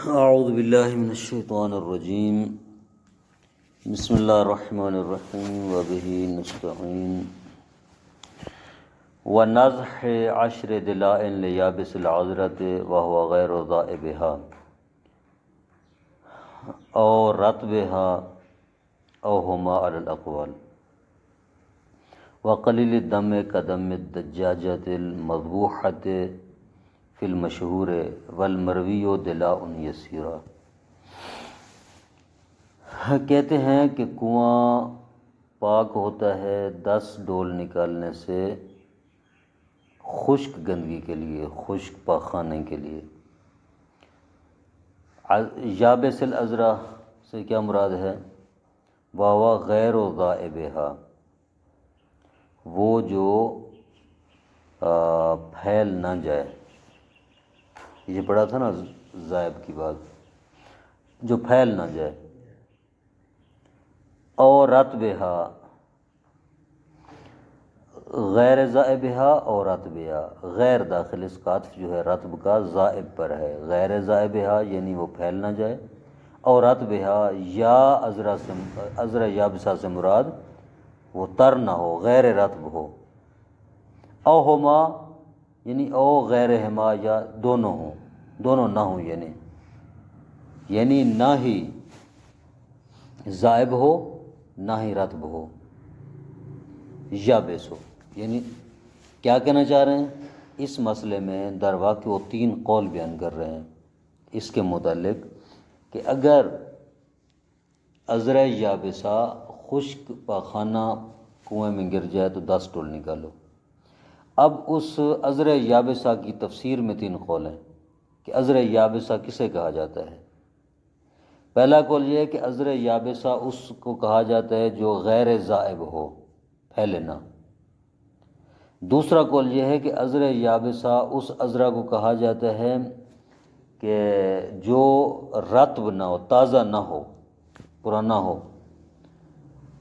اعوذ باللہ من الشیطان الرجیم بسم اللہ الرحمن الرحیم وبہ نستعین ونضح عشر دلاء لیابس العذرۃ وهو غیر ذائبها او رطبها او ہما علی الاقوال وقلیل الدم کدم الدجاجۃ المذبوحۃ فی المشہور والمروی دلاء یسیرہ۔ کہتے ہیں کہ کنواں پاک ہوتا ہے 10 ڈول نکالنے سے خشک گندگی کے لیے، خشک پاخانے کے لیے۔ یابس العذرہ سے کیا مراد ہے؟ واوا غیر ذائبہا، وہ جو پھیل نہ جائے۔ یہ پڑھا تھا نا زائب کی بات، جو پھیل نہ جائے۔ اور رطبہا، غیر زائبہا اور رطبہا، غیر داخل اس کا عطف جو ہے رطب کا زائب پر ہے، غیر زائبہا یعنی وہ پھیل نہ جائے، اور رطبہا یا عذرہ یابسہ سے مراد وہ تر نہ ہو، غیر رطب ہو۔ او ہما یعنی او غیر ہما، یا دونوں ہوں، دونوں نہ ہوں، یعنی نہ ہی زائب ہو نہ ہی رطب ہو، یابس ہو۔ یعنی کیا کہنا چاہ رہے ہیں اس مسئلے میں؟ در واقع وہ 3 قول بیان کر رہے ہیں اس کے متعلق کہ اگر عذرہ یابسہ خشک پاخانہ کنویں میں گر جائے تو 10 ڈول نکالو۔ اب اس عذرہ یابسہ کی تفسیر میں 3 قول ہیں کہ عذرہ یابسہ کسے کہا جاتا ہے۔ پہلا قول یہ ہے کہ عذرہ یابسہ اس کو کہا جاتا ہے جو غیر زائب ہو، پھیلے نہ۔ دوسرا قول یہ ہے کہ عذرہ یابسہ اس عذرہ کو کہا جاتا ہے کہ جو رطب نہ ہو، تازہ نہ ہو، پرانا ہو۔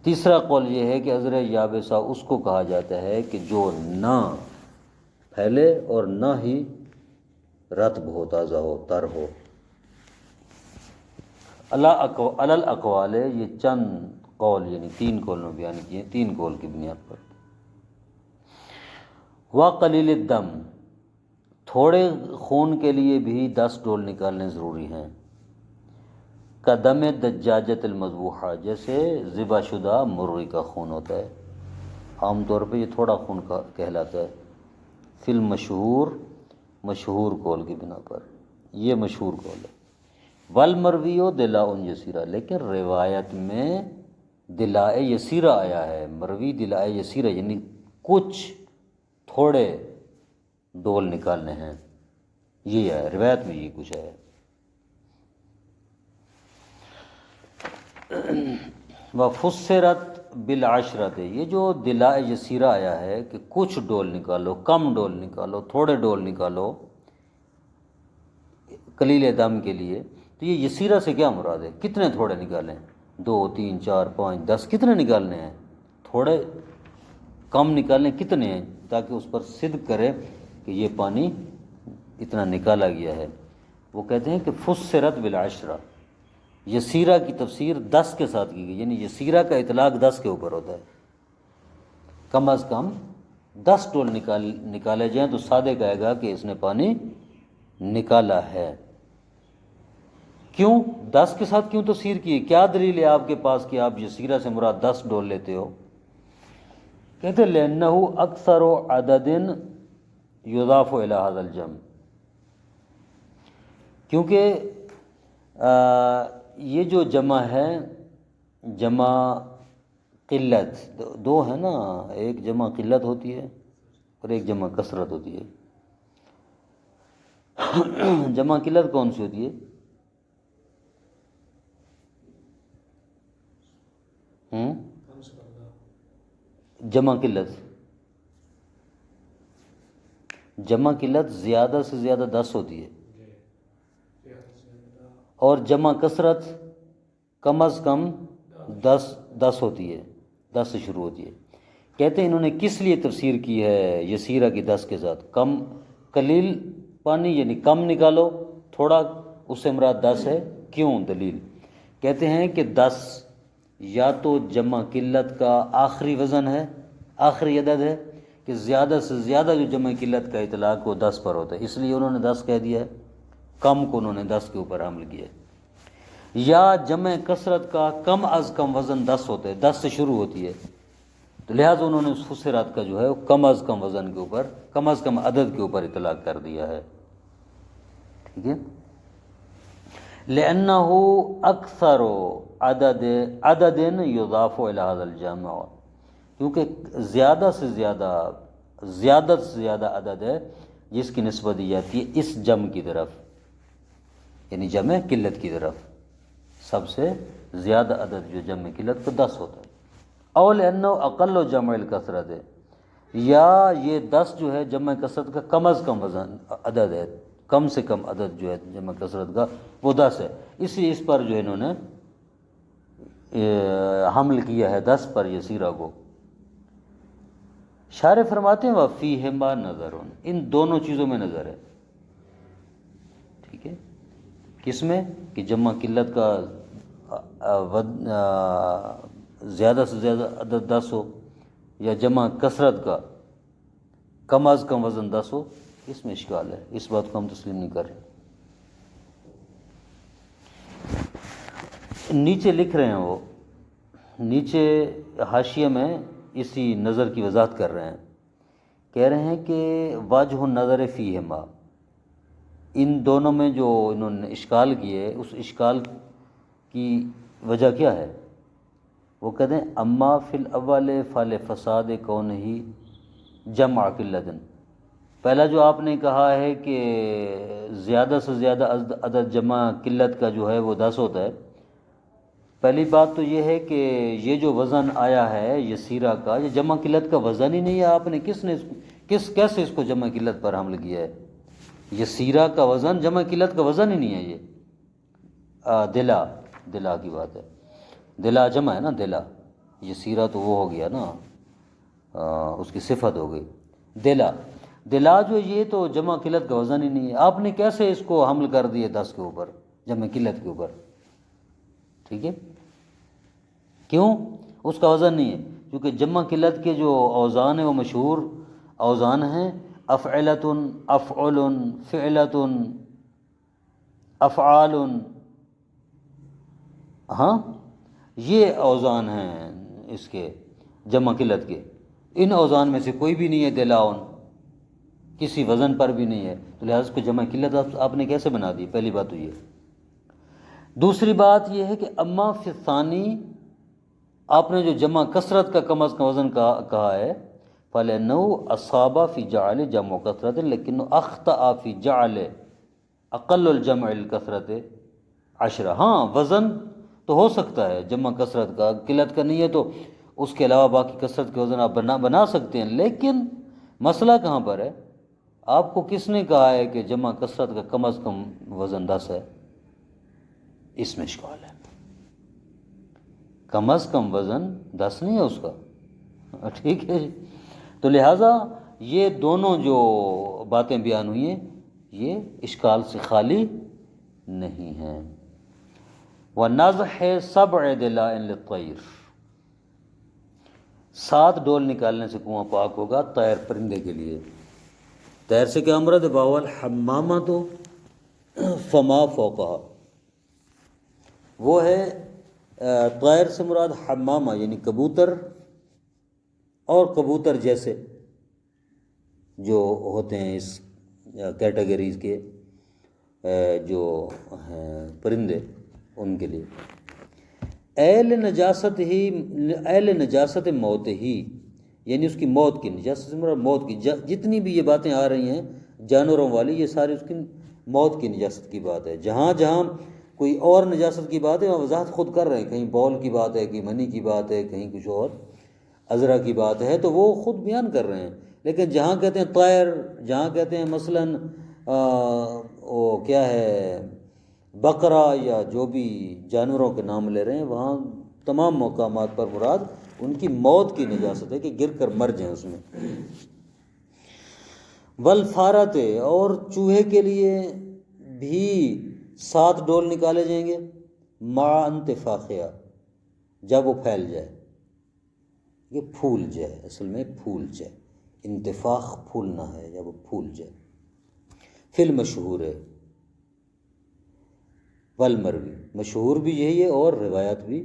تیسرا قول یہ ہے کہ عذرہ یابسہ اس کو کہا جاتا ہے کہ جو نہ پھیلے اور نہ ہی رطب ہو، تازہ ہو، تر ہو۔ علی الاقوال، یہ چند قول یعنی 3 قول میں بیان کیے، 3 قول کی بنیاد پر۔ وقلیل الدم، تھوڑے خون کے لیے بھی 10 ڈول نکالنے ضروری ہیں۔ کدم دجاجۃ المذبوحہ، جیسے ذبح شدہ مرغی کا خون ہوتا ہے، عام طور پہ یہ تھوڑا خون کا کہلاتا ہے۔ فی المشہور، مشہور قول کی بنا پر، یہ مشہور قول ہے۔ والمروی دلاء یسیرہ، لیکن روایت میں دلاء یسیرہ آیا ہے، مروی دلاء یسیرہ یعنی کچھ تھوڑے ڈول نکالنے ہیں، یہ ہے روایت میں، یہ کچھ ہے۔ وفسرت بالعشرۃ، یہ جو دلاء یسیرہ آیا ہے کہ کچھ ڈول نکالو، کم ڈول نکالو، تھوڑے ڈول نکالو قلیل دم کے لیے، تو یہ یسیرہ سے کیا مراد ہے؟ کتنے تھوڑے نکالیں؟ 2 3 4 5 10 کتنے نکالنے ہیں؟ تھوڑے کم نکالنے کتنے ہیں؟ تاکہ اس پر صدق کرے کہ یہ پانی اتنا نکالا گیا ہے۔ وہ کہتے ہیں کہ فسرت بالعشرہ، یسیرہ کی تفسیر 10 کے ساتھ کی گئی، یعنی یسیرہ کا اطلاق 10 کے اوپر ہوتا ہے۔ کم از کم 10 ڈول نکالے جائیں تو سادے کہے گا کہ اس نے پانی نکالا ہے۔ کیوں 10 کے ساتھ کیوں تفسیر کی؟ کیا دلیل ہے آپ کے پاس کہ آپ یسیرہ سے مراد 10 ڈول لیتے ہو؟ کہتے ہیں لأنہ اکثر عدد یضاف الی ھذا الجمع، کیونکہ یہ جو جمع ہے، جمع قلت، 2 ہے نا، ایک جمع قلت ہوتی ہے اور ایک جمع کثرت ہوتی ہے۔ جمع قلت کون سی ہوتی ہے؟ جمع قلت زیادہ سے زیادہ 10 ہوتی ہے، اور جمع کثرت کم از کم 10 ہوتی ہے، 10 سے شروع ہوتی ہے۔ کہتے ہیں انہوں نے کس لیے تفسیر کی ہے یسیرہ کی 10 کے ساتھ؟ کم قلیل پانی یعنی کم نکالو، تھوڑا اس سے مراد 10 ہے، کیوں؟ دلیل کہتے ہیں کہ 10 یا تو جمع قلت کا آخری وزن ہے، آخری عدد ہے، کہ زیادہ سے زیادہ جو جمع قلت کا اطلاق وہ 10 پر ہوتا ہے، اس لیے انہوں نے 10 کہہ دیا ہے، کم کو انہوں نے 10 کے اوپر حمل کیا ہے۔ یا جمع کثرت کا کم از کم وزن 10 ہوتا ہے، 10 سے شروع ہوتی ہے، تو لہٰذا انہوں نے اس فسرات کا جو ہے وہ کم از کم وزن کے اوپر، کم از کم عدد کے اوپر اطلاق کر دیا ہے، ٹھیک ہے۔ لأنه اکثر عدد یضاف الی هذا الجمع، کیونکہ زیادہ سے زیادہ عدد ہے جس کی نسبت دی جاتی ہے اس جمع کی طرف، یعنی جمع قلت کی طرف، سب سے زیادہ عدد جو جمع قلت کا 10 ہوتا ہے۔ او لأنه اقل جمع الکثرت ہے، یا یہ 10 جو ہے جمع کثرت کا کم از کم وزن عدد ہے، کم سے کم عدد جو ہے جمع کثرت کا وہ 10 ہے، اس لیے اس پر جو ہے انہوں نے حمل کیا ہے 10 پر یسیرہ کو۔ شارح فرماتے ہیں وَفِيهِمَا نَظَرٌ، ان دونوں چیزوں میں نظر ہے، ٹھیک ہے۔ کس میں؟ کہ جمع قلت کا زیادہ سے زیادہ عدد 10 ہو، یا جمع کثرت کا کم از کم وزن 10 ہو، اس میں اشکال ہے، اس بات کو ہم تسلیم نہیں کر رہے۔ نیچے لکھ رہے ہیں، وہ نیچے حاشیے میں اسی نظر کی وضاحت کر رہے ہیں، کہہ رہے ہیں کہ وجہ النظر فیہما، ان دونوں میں جو انہوں نے اشکال کیے، اس اشکال کی وجہ کیا ہے؟ وہ کہتے ہیں اما فی الاول فلفساد کونہ جمع قلت، پہلا جو آپ نے کہا ہے کہ زیادہ سے زیادہ عدد جمع قلت کا جو ہے وہ 10 ہوتا ہے، پہلی بات تو یہ ہے کہ یہ جو وزن آیا ہے یسیرہ کا، یہ جمع قلت کا وزن ہی نہیں ہے، آپ نے کیسے اس کو جمع قلت پر حمل کیا ہے؟ یسیرہ کا وزن جمع قلت کا وزن ہی نہیں ہے، یہ دلا کی بات ہے، دلا جمع ہے نا، دلا، یسیرہ تو وہ ہو گیا نا، اس کی صفت ہو گئی، دلا جو یہ تو جمع قلت کا وزن ہی نہیں ہے، آپ نے کیسے اس کو حمل کر دیے 10 کے اوپر، جمع قلت کے اوپر، ٹھیک ہے۔ کیوں؟ اس کا وزن نہیں ہے، کیونکہ جمع قلت کے جو اوزان ہیں وہ مشہور اوزان ہیں، افعلۃ، افعل، فعلۃ، افعال، ہاں یہ اوزان ہیں اس کے جمع قلت کے، ان اوزان میں سے کوئی بھی نہیں ہے دلاؤن، کسی وزن پر بھی نہیں ہے، تو لہٰذا اس کو جمع قلت آپ نے کیسے بنا دی؟ پہلی بات تو یہ۔ دوسری بات یہ ہے کہ اما فی الثانی، آپ نے جو جمع کثرت کا کم از کم وزن کہا ہے، فَلَنَّهُ أَصَابَ فِي جَعْلِ جَمْعُ كَثْرَةٍ لَكِنَّهُ أَخْطَأَ فِي جَعْلِ أَقَلُّ الْجَمْعِ الْكَثْرَةِ 10، ہاں وزن تو ہو سکتا ہے جمع کثرت کا، قلت کا نہیں ہے تو اس کے علاوہ باقی کثرت کے وزن آپ بنا سکتے ہیں، لیکن مسئلہ کہاں پر ہے؟ آپ کو کس نے کہا ہے کہ جمع کثرت کا کم از کم وزن 10 ہے؟ اس میں اشکال ہے، کم از کم وزن 10 نہیں ہے اس کا، ٹھیک ہے جی۔ تو لہٰذا یہ دونوں جو باتیں بیان ہوئی ہیں یہ اشکال سے خالی نہیں ہیں۔ وَنَزْحِ سَبْعِ دِلَاءٍ لِلطَّيْرِ، 7 ڈول نکالنے سے کنواں پاک ہوگا طیر پرندے کے لیے۔ طیر سے کیا مراد ہے؟ باول حمامہ تو فما فوقہا، وہ ہے طیر سے مراد حمامہ یعنی کبوتر، اور کبوتر جیسے جو ہوتے ہیں اس کیٹیگریز کے جو ہیں پرندے، ان کے لیے۔ اہل نجاست موت ہی، یعنی اس کی موت کی، نجاست سے مراد موت کی، جتنی بھی یہ باتیں آ رہی ہیں جانوروں والی، یہ ساری اس کی موت کی نجاست کی بات ہے۔ جہاں جہاں کوئی اور نجاست کی بات ہے وہاں وضاحت خود کر رہے ہیں، کہیں بول کی بات ہے، کہیں منی کی بات ہے، کہیں کچھ اور عذرا کی بات ہے، تو وہ خود بیان کر رہے ہیں۔ لیکن جہاں کہتے ہیں طیر، جہاں کہتے ہیں مثلاً وہ کیا ہے بقرہ، یا جو بھی جانوروں کے نام لے رہے ہیں، وہاں تمام مقامات پر مراد ان کی موت کی نجاست ہے کہ گر کر مر جائیں اس میں۔ والفارت، اور چوہے کے لیے بھی 7 ڈول نکالے جائیں گے مع انتفاخیا، جب وہ پھیل جائے، یہ پھول جائے، اصل میں پھول جائے، انتفاخ پھولنا ہے، جب وہ پھول جائے. فی المشہور ہے والمروی، مشہور بھی یہی ہے اور روایت بھی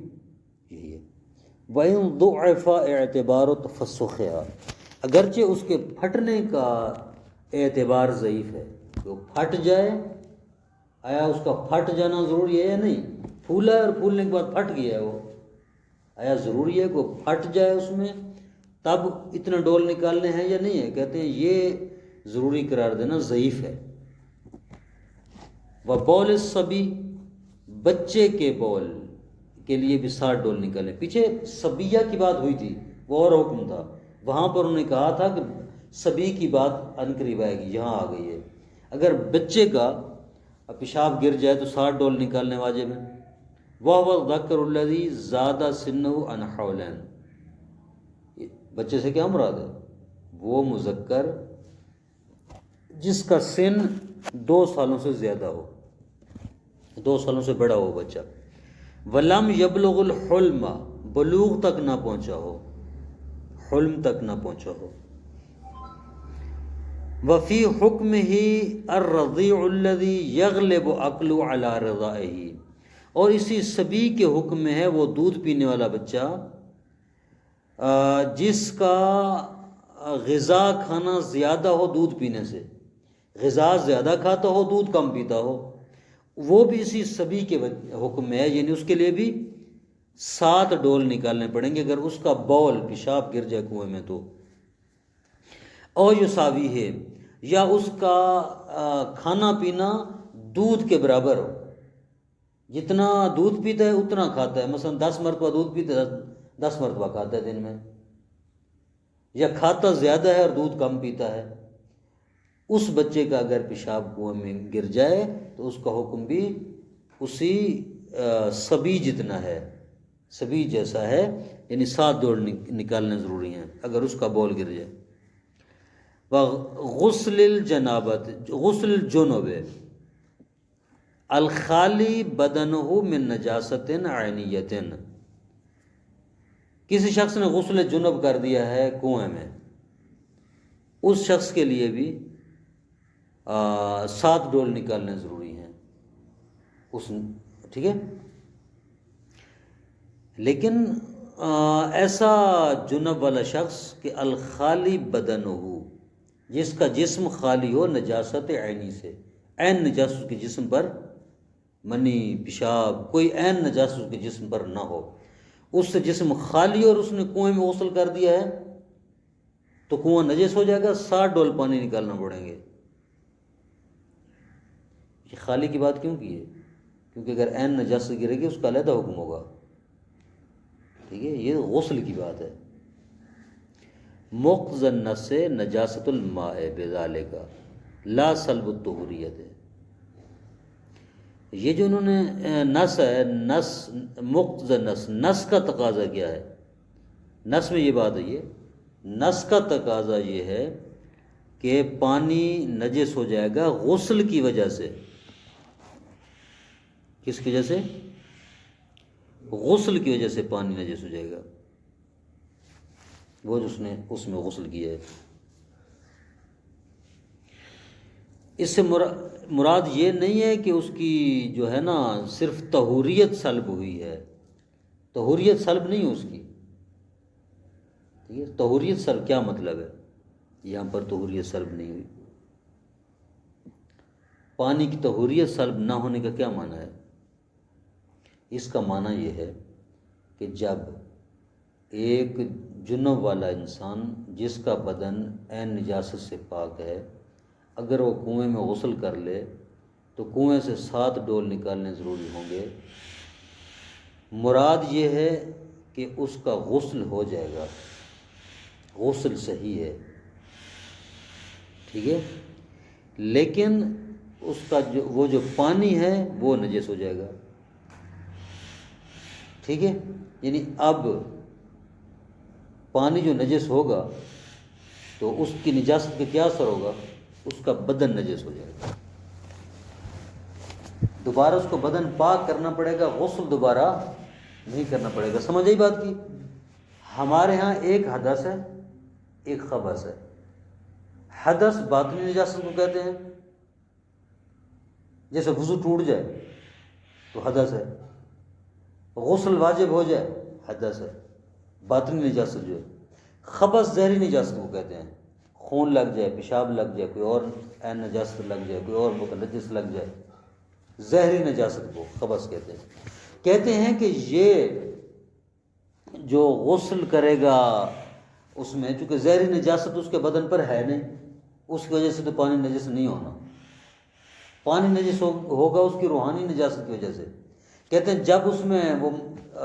یہی ہے. وَإِن ضُعِفَ اعتبار تفسخها، اگرچہ اس کے پھٹنے کا اعتبار ضعیف ہے، جو پھٹ جائے، آیا اس کا پھٹ جانا ضروری ہے یا نہیں؟ پھولا ہے اور پھولنے کے بعد پھٹ گیا ہے، وہ آیا ضروری ہے کہ وہ پھٹ جائے اس میں تب اتنے ڈول نکالنے ہیں یا نہیں ہے؟ کہتے ہیں یہ ضروری قرار دینا ضعیف ہے. وَبَوْلِ الصَّبِي، بچے کے بول کے لیے بھی 7 ڈول نکالیں. پیچھے صبیہ کی بات ہوئی تھی، وہ اور حکم تھا، وہاں پر انہوں نے کہا تھا کہ صبی کی بات عنقریب آئے گی، یہاں آ گئی ہے. اگر بچے کا پیشاب گر جائے تو 7 ڈول نکالنے واجب ہیں. وَهُوَ الذَّكَرُ الَّذِي زَادَ سِنُّهُ عَنْ حَوْلَيْنِ، بچے سے کیا مراد ہے؟ وہ مذکر جس کا سن 2 سالوں سے زیادہ ہو، 2 سالوں سے بڑا ہو بچہ. وَلَمْ يَبْلُغُ الْحُلْمَ، بلوغ تک نہ پہنچا ہو، حلم تک نہ پہنچا ہو. وفی حکمہ الرضیع الذی یغلب عقلہ علی رضائہ، اور اسی صبی کے حکم میں ہے وہ دودھ پینے والا بچہ جس کا غذا کھانا زیادہ ہو دودھ پینے سے، غذا زیادہ کھاتا ہو دودھ کم پیتا ہو، وہ بھی اسی صبی کے حکم میں ہے. یعنی اس کے لیے بھی 7 ڈول نکالنے پڑیں گے اگر اس کا بول پیشاب گر جائے کنویں میں تو. اور یساوی ہے، یا اس کا کھانا پینا دودھ کے برابر ہو، جتنا دودھ پیتا ہے اتنا کھاتا ہے. مثلا 10 مرتبہ دودھ پیتا ہے 10 مرتبہ کھاتا ہے دن میں، یا کھاتا زیادہ ہے اور دودھ کم پیتا ہے. اس بچے کا اگر پیشاب کنویں میں گر جائے تو اس کا حکم بھی اسی صبی جتنا ہے، صبی جیسا ہے. یعنی 7 ڈول نکالنے ضروری ہیں اگر اس کا بول گر جائے. غسل الجنابت، غسل الجنوب الخالی بدنہ من نجاست عینیت، کسی شخص نے غسل جنوب کر دیا ہے کنویں میں، اس شخص کے لیے بھی 7 ڈول نکالنے ضروری ہیں. ٹھیک ہے، لیکن ایسا جنب والا شخص کہ الخالی بدن ہو، جس کا جسم خالی ہو نجاست عینی سے، عین نجاست اس کے جسم پر، منی پیشاب کوئی عین نجاست اس کے جسم پر نہ ہو، اس سے جسم خالی اور اس نے کنویں میں غسل کر دیا ہے تو کنواں نجس ہو جائے گا، 7 ڈول پانی نکالنا پڑیں گے. یہ خالی کی بات کیوں کی ہے؟ کیونکہ اگر عین نجاست گرے گی اس کا علیحدہ حکم ہوگا. ٹھیک ہے، یہ غسل کی بات ہے. مقتضی النص نجاست الماء بذالک لا سلب الطہوریت، یہ جو انہوں نے نص ہے، نص مقتضی النص، نص کا تقاضا کیا ہے؟ نص میں یہ بات ہے، یہ نص کا تقاضا یہ ہے کہ پانی نجس ہو جائے گا غسل کی وجہ سے. کس کی وجہ سے؟ غسل کی وجہ سے پانی نجس ہو جائے گا، وہ جس نے اس میں غسل کیا ہے. اس سے مراد یہ نہیں ہے کہ اس کی جو ہے نا صرف طہوریت سلب ہوئی ہے، طہوریت سلب نہیں ہے اس کی. ٹھیک ہے، طہوریت سلب کیا مطلب ہے؟ یہاں پر طہوریت سلب نہیں ہوئی. پانی کی طہوریت سلب نہ ہونے کا کیا معنی ہے؟ اس کا معنی یہ ہے کہ جب ایک جنب والا انسان جس کا بدن عین نجاست سے پاک ہے، اگر وہ کنویں میں غسل کر لے تو کنویں سے 7 ڈول نکالنے ضروری ہوں گے. مراد یہ ہے کہ اس کا غسل ہو جائے گا، غسل صحیح ہے. ٹھیک ہے، لیکن اس کا وہ جو پانی ہے وہ نجس ہو جائے گا. ٹھیک ہے، یعنی اب پانی جو نجس ہوگا تو اس کی نجاست کا کیا اثر ہوگا؟ اس کا بدن نجس ہو جائے گا. دوبارہ اس کو بدن پاک کرنا پڑے گا، غسل دوبارہ نہیں کرنا پڑے گا۔ سمجھ آئی بات کی؟ ہمارے ہاں ایک حدث ہے، ایک خبث ہے۔ حدث باطنی نجاست کو کہتے ہیں، جیسے وضو ٹوٹ جائے تو حدث ہے، غسل واجب ہو جائے حدث ہے، باطنی نجاست جو ہے۔ خبث زہری نجاست کو کہتے ہیں، خون لگ جائے، پیشاب لگ جائے، کوئی اور عین نجاست لگ جائے، کوئی اور نجس لگ جائے، زہری نجاست کو خبث کہتے ہیں۔ کہتے ہیں کہ یہ جو غسل کرے گا اس میں، چونکہ زہری نجاست اس کے بدن پر ہے نہیں، اس کی وجہ سے تو پانی نجس نہیں ہونا۔ پانی نجس ہوگا اس کی روحانی نجاست کی وجہ سے۔ کہتے ہیں جب اس میں وہ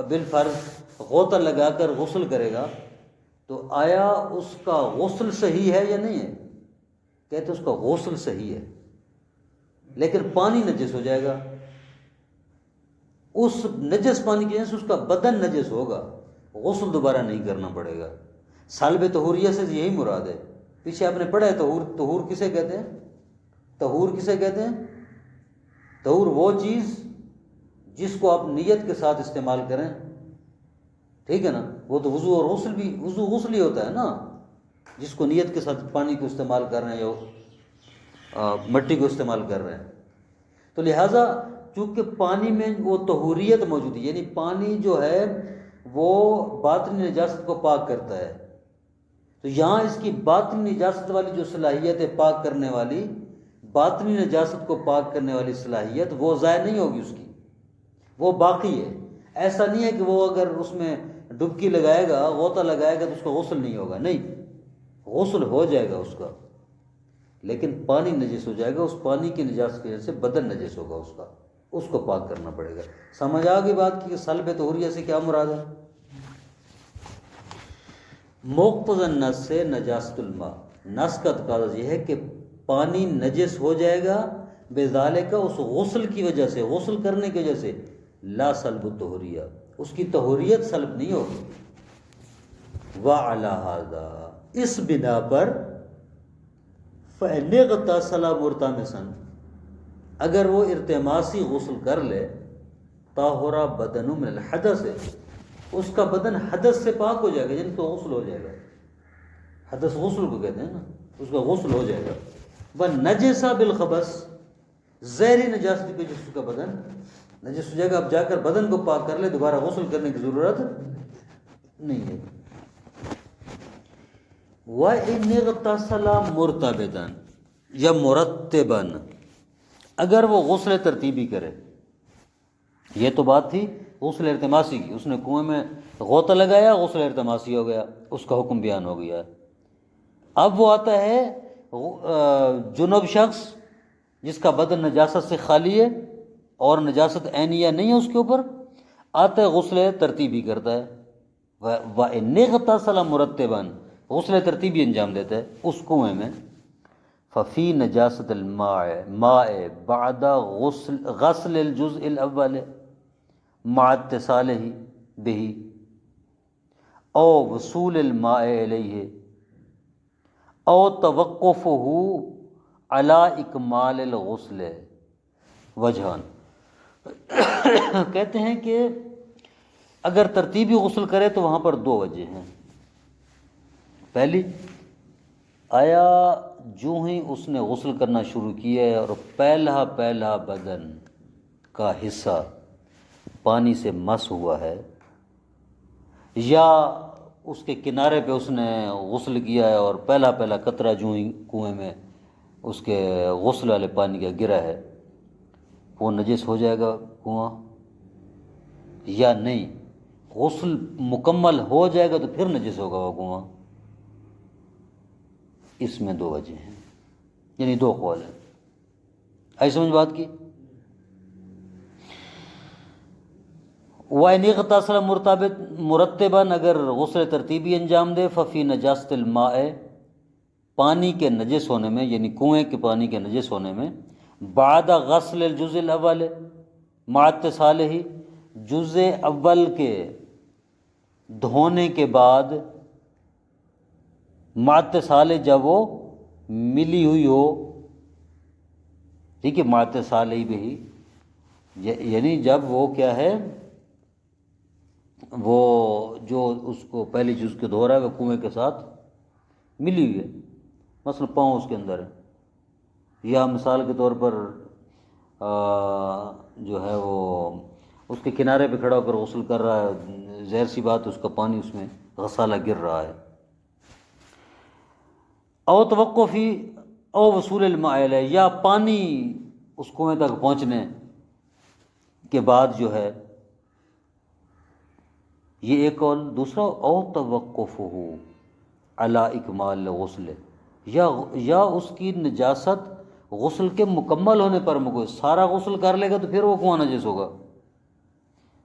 بالفرض غوطہ لگا کر غسل کرے گا تو آیا اس کا غسل صحیح ہے یا نہیں ہے؟ کہتے ہیں اس کا غسل صحیح ہے، لیکن پانی نجس ہو جائے گا۔ اس نجس پانی کی وجہ سے اس کا بدن نجس ہوگا، غسل دوبارہ نہیں کرنا پڑے گا۔ سالب طہوریہ سے یہی مراد ہے۔ پیچھے آپ نے پڑھا ہے طہور کسے کہتے ہیں؟ طہور کسے کہتے ہیں؟ طہور وہ چیز جس کو آپ نیت کے ساتھ استعمال کریں، ٹھیک ہے نا؟ وہ تو وضو اور غسل بھی، وضو غسل ہی ہوتا ہے نا، جس کو نیت کے ساتھ پانی کو استعمال کر رہے ہیں یا مٹی کو استعمال کر رہے ہیں۔ تو لہٰذا چونکہ پانی میں وہ طہوریت موجود ہے، یعنی پانی جو ہے وہ باطنی نجاست کو پاک کرتا ہے، تو یہاں اس کی باطنی نجاست والی جو صلاحیت ہے، پاک کرنے والی، باطنی نجاست کو پاک کرنے والی صلاحیت، وہ ضائع نہیں ہوگی، اس کی وہ باقی ہے۔ ایسا نہیں ہے کہ وہ اگر اس میں ڈبکی لگائے گا، غوطہ لگائے گا تو اس کا غسل نہیں ہوگا، نہیں، غسل ہو جائے گا اس کا، لیکن پانی نجس ہو جائے گا۔ اس پانی کی نجاست کی وجہ سے بدن نجس ہوگا اس کا، اس کو پاک کرنا پڑے گا۔ سمجھ آ گئی بات کی کہ سلب طہوریہ سے کیا مراد ہے؟ مقتضی النص سے نجاست الماء، نص کا تقاضا یہ ہے کہ پانی نجس ہو جائے گا، بذالک اس غسل کی وجہ سے، غسل کرنے کی وجہ سے، لا سلب الطہوریہ، اس کی طہوریت سلب نہیں ہوگی۔ وعلی ھذا، اس بنا پر، فإن اغتسل مرتمسا، اگر وہ ارتماسی غسل کر لے، طاہر بدن من الحدث، اس کا بدن حدث سے پاک ہو جائے گا، یعنی تو غسل ہو جائے گا۔ حدث غسل کو کہتے ہیں نا، اس کا غسل ہو جائے گا۔ وَنَجِسَ بِالْخَبَثِ، زہری نجاست کی جس کا بدن نجس ہو جائے گا۔ اب جا کر بدن کو پاک کر لے، دوبارہ غسل کرنے کی ضرورت نہیں ہے۔ وَإِنِ اغْتَسَلَ مُرْتَبِدًا یا مرتباً، اگر وہ غسل ترتیبی کرے، یہ تو بات تھی غسل ارتماسی کی، اس نے کنویں میں غوطہ لگایا، غسل ارتماسی ہو گیا، اس کا حکم بیان ہو گیا۔ اب وہ آتا ہے جنب شخص جس کا بدن نجاست سے خالی ہے اور نجاست عینیہ نہیں ہے اس کے اوپر، آتا ہے غسل ترتیبی کرتا ہے، وَإِنِ اغْتَسَلَ مُرَتِّبًا، غسل ترتیبی انجام دیتا ہے اس کنویں میں، ففی نجاست الماء بعد غسل الجزء الاول مع اتصالہ بہ او وصول الماء الیہ او توقفہ علی اکمال الغسل وجہان۔ کہتے ہیں کہ اگر ترتیبی غسل کرے تو وہاں پر دو وجہ ہیں۔ پہلی، آیا جو ہی اس نے غسل کرنا شروع کیا ہے اور پہلا بدن کا حصہ پانی سے مس ہوا ہے، یا اس کے کنارے پہ اس نے غسل کیا ہے اور پہلا قطرہ جو ہی کنویں میں اس کے غسل والے پانی کا گرا ہے، وہ نجس ہو جائے گا کنواں یا نہیں؟ غسل مکمل ہو جائے گا تو پھر نجس ہوگا وہ کنواں۔ اس میں دو وجہ ہیں، یعنی دو قول ہیں۔ آئی سمجھ بات کی؟ وَإِنِ اغْتَسَلَ مُرَتِّبًا، اگر غسل ترتیبی انجام دے، ففی نجاست الماء، پانی کے نجس ہونے میں، یعنی کنویں کے پانی کے نجس ہونے میں، بعد غسل الجزء الاول مع اتصالہ، جزء اول کے دھونے کے بعد، مع اتصالہ جب وہ ملی ہوئی ہو، ٹھیک ہے، مع اتصالہ بہ، یعنی جب وہ کیا ہے، وہ جو اس کو پہلی چیز کے دھو رہا ہے وہ کنویں کے ساتھ ملی ہوئی ہے، مثلا پاؤں اس کے اندر ہے، یا مثال کے طور پر جو ہے وہ اس کے کنارے پہ کھڑا ہو کر غسل کر رہا ہے، ظاہر سی بات اس کا پانی اس میں غسالہ گر رہا ہے۔ او توقفی او وصول الماء الیہ، یا پانی اس کنویں تک پہنچنے کے بعد جو ہے، یہ ایک قول۔ دوسرا او توقفہ علی اکمال غسل، یا اس کی نجاست غسل کے مکمل ہونے پر کوئی سارا غسل کر لے گا تو پھر وہ کنواں نجس ہوگا۔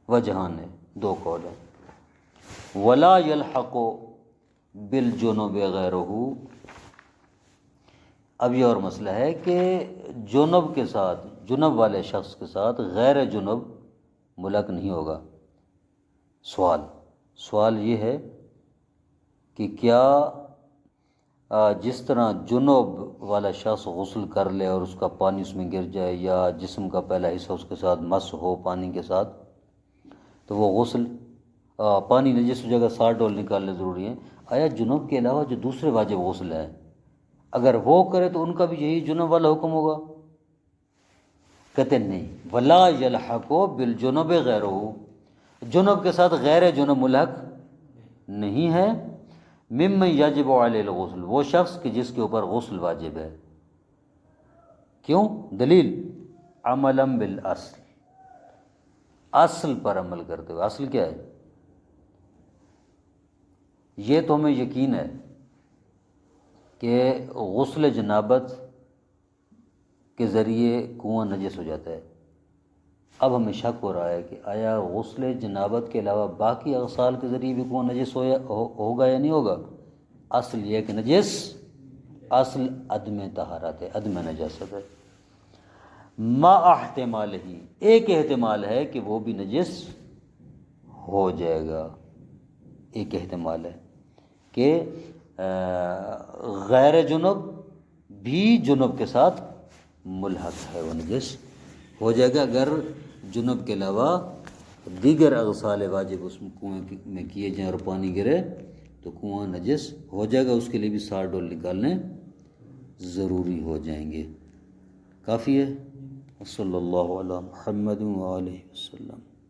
وجہان ہے، دو قول ہیں۔ ولا یلحق بالجنوب غیرہ، اب یہ اور مسئلہ ہے کہ جنب کے ساتھ، جنب والے شخص کے ساتھ غیر جنب ملحق نہیں ہوگا۔ سوال یہ ہے کہ کیا جس طرح جنب والا شخص غسل کر لے اور اس کا پانی اس میں گر جائے، یا جسم کا پہلا حصہ اس کے ساتھ مس ہو پانی کے ساتھ، تو وہ غسل پانی نجس جگہ 60 ڈول نکالنے ضروری ہیں، آیا جنب کے علاوہ جو دوسرے واجب غسل ہیں اگر وہ کرے تو ان کا بھی یہی جنب والا حکم ہوگا؟ کہتے نہیں، ولا یلحق بالجنب غیرہ، جنب کے ساتھ غیر جنب ملحق نہیں ہے۔ ممن یجب علیہ الغسل، وہ شخص کہ جس کے اوپر غسل واجب ہے۔ کیوں؟ دلیل عملا بالاصل، اصل پر عمل کرتے ہوئے۔ اصل کیا ہے؟ یہ تو ہمیں یقین ہے کہ غسل جنابت کے ذریعے کنواں نجس ہو جاتا ہے۔ اب ہمیں شک ہو رہا ہے کہ آیا غسل جنابت کے علاوہ باقی اغسال کے ذریعے بھی کنواں نجس ہوگا یا نہیں ہوگا؟ اصل یہ کہ نجس، اصل عدم طہارت ہے، عدم نجاست ہے۔ ما احتمال ہی، ایک احتمال ہے کہ وہ بھی نجس ہو جائے گا، ایک احتمال ہے کہ غیر جنب بھی جنب کے ساتھ ملحق ہے، وہ نجس ہو جائے گا اگر جنب کے علاوہ دیگر اغسال واجب اس کنویں میں کیے جائیں اور پانی گرے تو کنواں نجس ہو جائے گا، اس کے لیے بھی 60 ڈول نکالنے ضروری ہو جائیں گے۔ کافی ہے۔ صلی اللہ علی محمد وآلہ وسلم۔